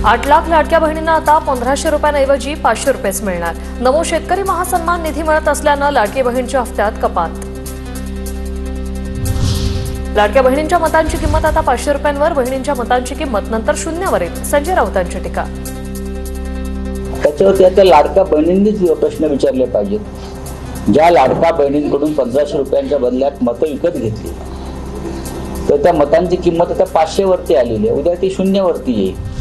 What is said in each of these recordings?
8 लाख लाडक्या बहिणींना आता 1500 रुपयांऐवजी 500 रुपयेच मिळणार। नमो शेतकरी महासन्मान निधी मिळत असल्यानं लाडकी बहिणींच्या हप्त्यात कपात। लाडक्या बहिणींच्या मतांची किंमत आता 500 रुपयांवर, बहिणींच्या मतांची किंमत नंतर शून्यावर येईल। संजय राऊतांची टीका। त्याच्यावर त्या लाडक्या बहिणींनीच प्रश्न विचारले पाहिजेत। ज्या लाडक्या बहिणींकडून 1500 रुपयांच्या बदल्यात मतं विकत घेतली तर त्या मतांची किंमत आता 500 वरती आलेली आहे, उद्या ती शून्यावरती येईल।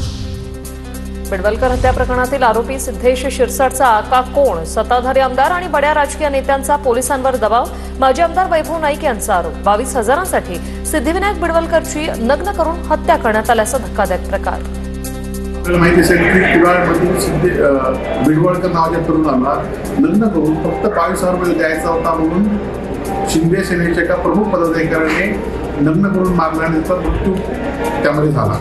बिडवलकर हत्या प्रकरणातील आरोपी सिद्धेश शिरसाटचा आका कोण? सत्ताधारी आमदार आणि बड्या राजकीय नेत्यांचा पोलिसांवर दबाव। माजी आमदार वैभव नाईक यांचा आरोप। 22,000साठी सिद्धिविनायक बिडवलकरची नग्न करून हत्या करण्यात आल्याचा धक्कादायक प्रकार। आपल्याला माहिती असेल की कुडाळमधील बिडवलकर नावाच्या तरुणाला लग्न करून फक्त 22,000 रुपये द्यायचा होता म्हणून शिंदे सेनेच्या एका प्रमुख पदाधिकाऱ्याने लग्न करून मारल्यानंतर मृत्यू त्यामध्ये झाला।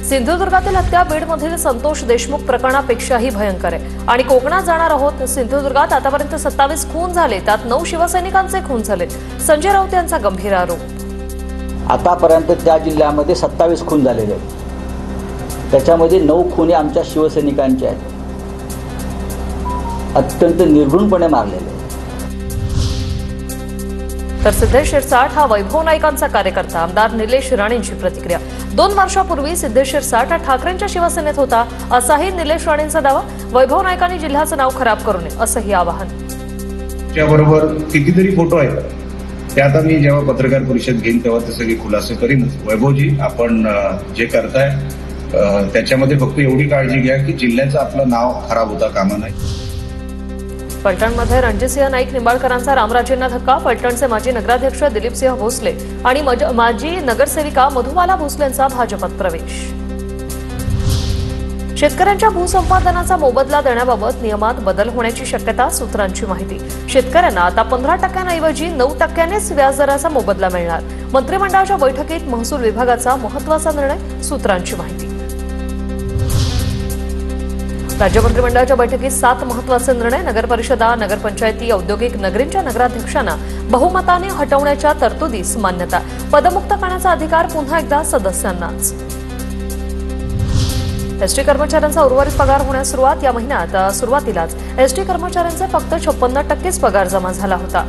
सिंधुदुर्गातील हत्या बीडमधील संतोष देशमुख प्रकरणापेक्षाही भयंकर आहे आणि कोकणात जाणार आहोत। सिंधुदुर्गात आतापर्यंत 27 खून झाले, त्यात 9 शिवसैनिकांचे खून झाले। संजय राऊत यांचा गंभीर आरोप। आतापर्यंत त्या जिल्ह्यामध्ये 27 खून झालेले आहेत, त्याच्यामध्ये 9 खून आमच्या शिवसैनिकांचे आहेत, अत्यंत निर्घृणपणे मारलेले। तर सिद्धेश शिरसाट हा वैभव नाईकांचा कार्यकर्ता। आमदार निलेश राणेंची प्रतिक्रिया। 2 वर्षापूर्वी सिद्धेश शिरसाट हा ठाकरेंच्या शिवसेनेत होता, असाही निलेश राणेंचा दावा। वैभव नाईकांनी जिल्ह्याचं नाव खराब करू नये असंही आवाहन। त्याबरोबर कितीतरी फोटो आहेत, ते आता मी जेव्हा पत्रकार परिषद घेईन तेव्हा ते सगळे खुलासे करीन। वैभवजी, आपण जे करताय त्याच्यामध्ये फक्त एवढी काळजी घ्या की जिल्ह्याचं आपलं नाव खराब होता कामा नये। फलटणमध्ये रणजितसिंह नाईक निंबाळकरांचा रामराजेंना धक्का। फलटणचे माजी नगराध्यक्ष दिलीपसिंह भोसले आणि माजी नगरसेविका मधुबाला भोसलेंचा भाजपात प्रवेश। शेतकऱ्यांच्या भूसंपादनाचा मोबदला देण्याबाबत नियमात बदल होण्याची शक्यता, सूत्रांची माहिती। शेतकऱ्यांना आता 15% ऐवजी 9%नेच व्याजदराचा मोबदला मिळणार। मंत्रिमंडळाच्या बैठकीत महसूल विभागाचा महत्त्वाचा निर्णय, सूत्रांची माहिती। राज्य मंत्रिमंडळाच्या बैठकीत 7 महत्त्वाचे निर्णय। नगरपरिषदा, नगरपंचायती, औद्योगिक नगरींच्या नगराध्यक्षांना बहुमताने हटवण्याच्या तरतुदीस मान्यता। पदमुक्त करण्याचा अधिकार पुन्हा एकदा सदस्यांनाच। एसटी कर्मचाऱ्यांचा उर्वरित पगार होण्यास सुरुवात। या महिन्यात सुरुवातीलाच एसटी कर्मचाऱ्यांचे फक्त 56% पगार जमा झाला होता।